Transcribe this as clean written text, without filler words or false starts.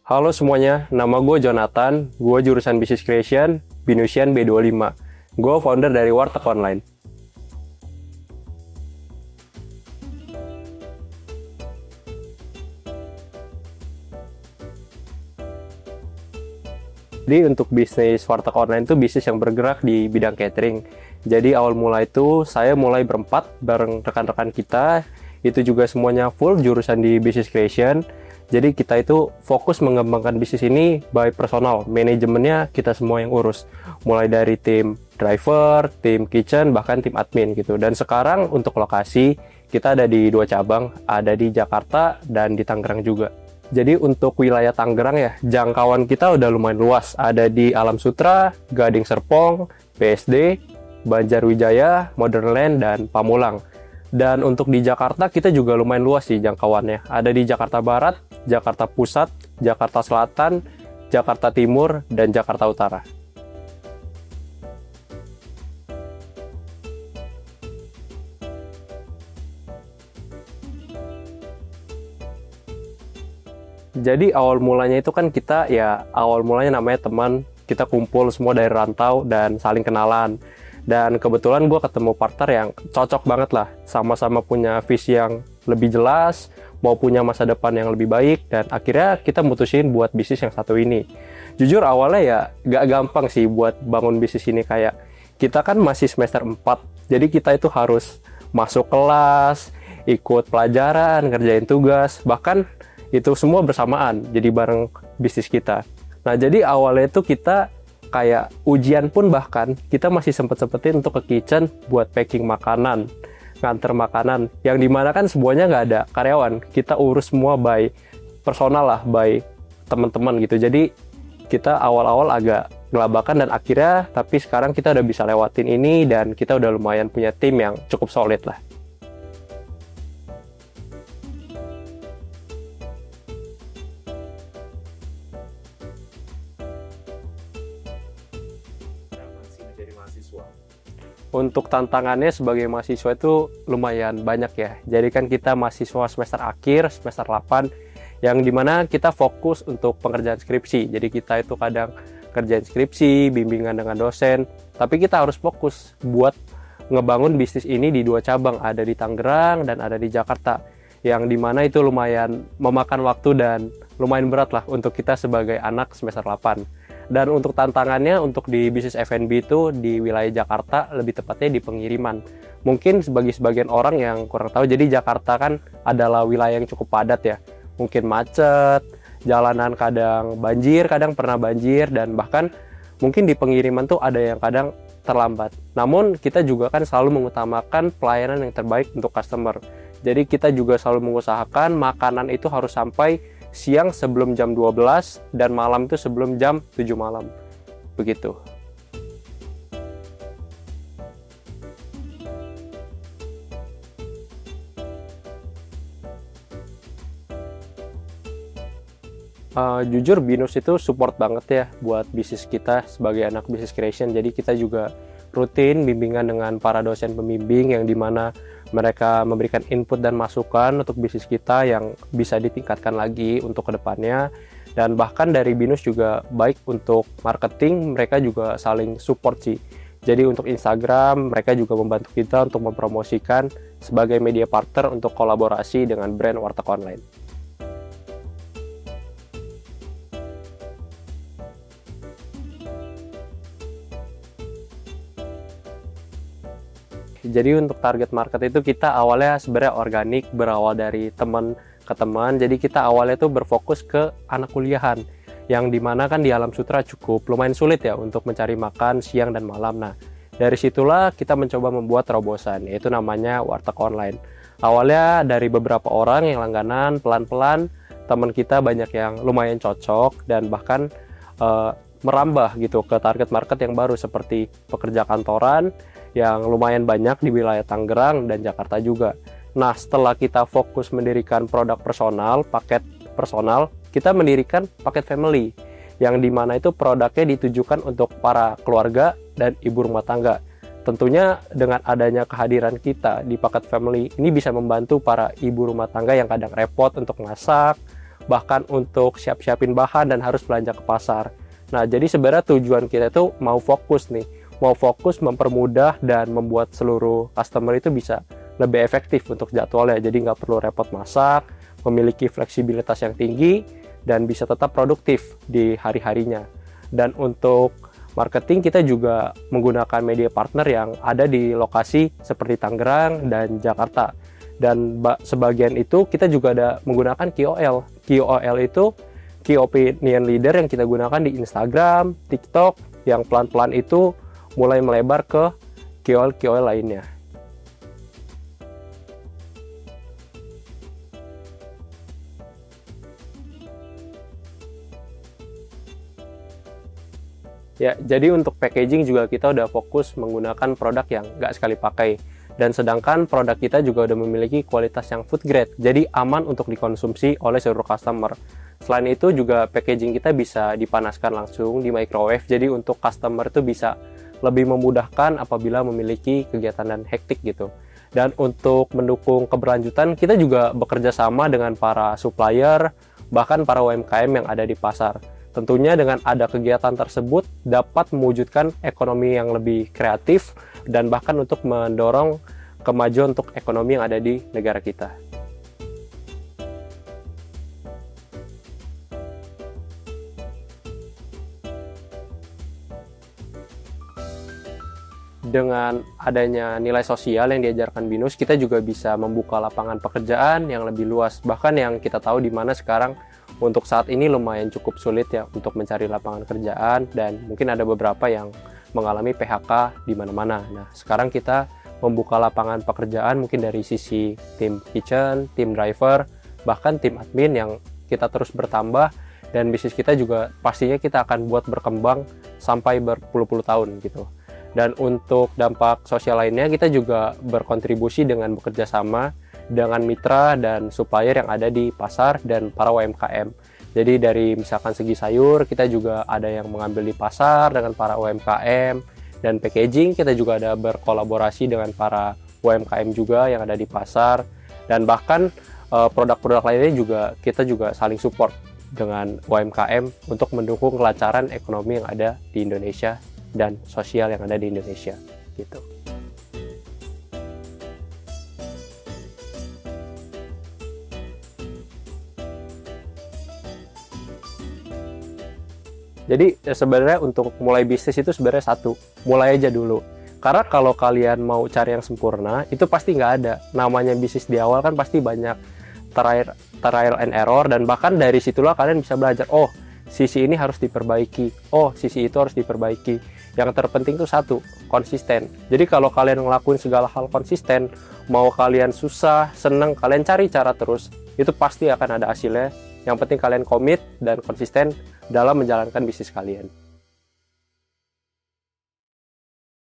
Halo semuanya, nama gue Jonathan, gue jurusan Business Creation, Binusian B25. Gue founder dari Warteg Online. Jadi untuk bisnis Warteg Online itu bisnis yang bergerak di bidang catering. Jadi awal mula itu saya mulai berempat bareng rekan-rekan kita, itu juga semuanya full jurusan di Business Creation. Jadi kita itu fokus mengembangkan bisnis ini by personal, manajemennya kita semua yang urus. Mulai dari tim driver, tim kitchen, bahkan tim admin gitu. Dan sekarang untuk lokasi, kita ada di 2 cabang, ada di Jakarta dan di Tangerang juga. Jadi untuk wilayah Tangerang ya, jangkauan kita udah lumayan luas. Ada di Alam Sutra, Gading Serpong, BSD, Banjarwijaya, Modernland, dan Pamulang. Dan untuk di Jakarta kita juga lumayan luas sih jangkauannya. Ada di Jakarta Barat, Jakarta Pusat, Jakarta Selatan, Jakarta Timur, dan Jakarta Utara. Jadi awal mulanya itu kan kita ya awal mulanya namanya teman, kita kumpul semua dari rantau dan saling kenalan. Dan kebetulan gue ketemu partner yang cocok banget lah, sama-sama punya visi yang lebih jelas, mau punya masa depan yang lebih baik, dan akhirnya kita mutusin buat bisnis yang satu ini. Jujur awalnya ya gak gampang sih buat bangun bisnis ini, kayak kita kan masih semester 4, jadi kita itu harus masuk kelas, ikut pelajaran, ngerjain tugas, bahkan itu semua bersamaan, jadi bareng bisnis kita. Nah, jadi awalnya itu kita kayak ujian pun bahkan kita masih sempet-sempetin untuk ke kitchen buat packing makanan, nganter makanan, yang dimana kan semuanya nggak ada karyawan, kita urus semua by personal lah, by teman-teman gitu. Jadi kita awal-awal agak gelabakan dan akhirnya, tapi sekarang kita udah bisa lewatin ini dan kita udah lumayan punya tim yang cukup solid lah. Untuk tantangannya sebagai mahasiswa itu lumayan banyak ya. Jadi kan kita mahasiswa semester akhir, semester 8, yang dimana kita fokus untuk pengerjaan skripsi. Jadi kita itu kadang kerjaan skripsi, bimbingan dengan dosen, tapi kita harus fokus buat ngebangun bisnis ini di 2 cabang, ada di Tangerang dan ada di Jakarta. Yang dimana itu lumayan memakan waktu dan lumayan berat lah untuk kita sebagai anak semester 8. Dan untuk tantangannya untuk di bisnis F&B itu di wilayah Jakarta, lebih tepatnya di pengiriman. Mungkin bagi sebagian orang yang kurang tahu, jadi Jakarta kan adalah wilayah yang cukup padat ya. Mungkin macet, jalanan kadang banjir, kadang pernah banjir, dan bahkan mungkin di pengiriman tuh ada yang kadang terlambat. Namun kita juga kan selalu mengutamakan pelayanan yang terbaik untuk customer. Jadi kita juga selalu mengusahakan makanan itu harus sampai siang sebelum jam 12 dan malam itu sebelum jam 7 malam. Begitu. Jujur Binus itu support banget ya buat bisnis kita sebagai anak business creation. Jadi kita juga rutin bimbingan dengan para dosen pembimbing yang dimana mereka memberikan input dan masukan untuk bisnis kita yang bisa ditingkatkan lagi untuk kedepannya. Dan bahkan dari Binus juga baik untuk marketing, mereka juga saling support sih. Jadi untuk Instagram, mereka juga membantu kita untuk mempromosikan sebagai media partner untuk kolaborasi dengan brand Warteg Online. Jadi untuk target market itu kita awalnya sebenarnya organik, berawal dari teman ke teman. Jadi kita awalnya itu berfokus ke anak kuliahan, yang dimana kan di Alam Sutra cukup lumayan sulit ya untuk mencari makan siang dan malam. Nah, dari situlah kita mencoba membuat terobosan, yaitu namanya Warteg Online. Awalnya dari beberapa orang yang langganan, pelan-pelan teman kita banyak yang lumayan cocok dan bahkan merambah gitu ke target market yang baru seperti pekerja kantoran yang lumayan banyak di wilayah Tangerang dan Jakarta juga. Nah, setelah kita fokus mendirikan produk personal, paket personal, kita mendirikan paket family, yang dimana itu produknya ditujukan untuk para keluarga dan ibu rumah tangga. Tentunya dengan adanya kehadiran kita di paket family, ini bisa membantu para ibu rumah tangga yang kadang repot untuk masak, bahkan untuk siap-siapin bahan dan harus belanja ke pasar. Nah, jadi sebenarnya tujuan kita itu mau fokus mempermudah dan membuat seluruh customer itu bisa lebih efektif untuk jadwalnya. Jadi nggak perlu repot masak, memiliki fleksibilitas yang tinggi, dan bisa tetap produktif di hari-harinya. Dan untuk marketing kita juga menggunakan media partner yang ada di lokasi seperti Tangerang dan Jakarta. Dan sebagian itu kita juga ada menggunakan KOL. KOL itu Key Opinion Leader yang kita gunakan di Instagram, TikTok, yang pelan-pelan itu mulai melebar ke KOL-KOL lainnya. Ya, jadi untuk packaging juga kita udah fokus menggunakan produk yang nggak sekali pakai. Dan sedangkan produk kita juga udah memiliki kualitas yang food grade, jadi aman untuk dikonsumsi oleh seluruh customer. Selain itu juga packaging kita bisa dipanaskan langsung di microwave, jadi untuk customer itu bisa lebih memudahkan apabila memiliki kegiatan dan hektik gitu. Dan untuk mendukung keberlanjutan, kita juga bekerja sama dengan para supplier, bahkan para UMKM yang ada di pasar. Tentunya dengan ada kegiatan tersebut dapat mewujudkan ekonomi yang lebih kreatif dan bahkan untuk mendorong kemajuan untuk ekonomi yang ada di negara kita. Dengan adanya nilai sosial yang diajarkan BINUS, kita juga bisa membuka lapangan pekerjaan yang lebih luas. Bahkan yang kita tahu di mana sekarang untuk saat ini lumayan cukup sulit ya untuk mencari lapangan kerjaan, dan mungkin ada beberapa yang mengalami PHK di mana-mana. Nah, sekarang kita membuka lapangan pekerjaan mungkin dari sisi tim kitchen, tim driver, bahkan tim admin yang kita terus bertambah, dan bisnis kita juga pastinya kita akan buat berkembang sampai berpuluh-puluh tahun gitu. Dan untuk dampak sosial lainnya, kita juga berkontribusi dengan bekerja sama dengan mitra dan supplier yang ada di pasar dan para UMKM. Jadi dari misalkan segi sayur, kita juga ada yang mengambil di pasar dengan para UMKM, dan packaging kita juga ada berkolaborasi dengan para UMKM juga yang ada di pasar, dan bahkan produk-produk lainnya juga kita juga saling support dengan UMKM untuk mendukung kelancaran ekonomi yang ada di Indonesia dan sosial yang ada di Indonesia gitu. Jadi sebenarnya untuk mulai bisnis itu sebenarnya satu, mulai aja dulu. Karena kalau kalian mau cari yang sempurna, itu pasti nggak ada. Namanya bisnis di awal kan pasti banyak trial and error, dan bahkan dari situlah kalian bisa belajar, oh sisi ini harus diperbaiki, oh sisi itu harus diperbaiki. Yang terpenting itu satu, konsisten. Jadi kalau kalian ngelakuin segala hal konsisten, mau kalian susah, seneng, kalian cari cara terus, itu pasti akan ada hasilnya. Yang penting kalian komit dan konsisten dalam menjalankan bisnis kalian.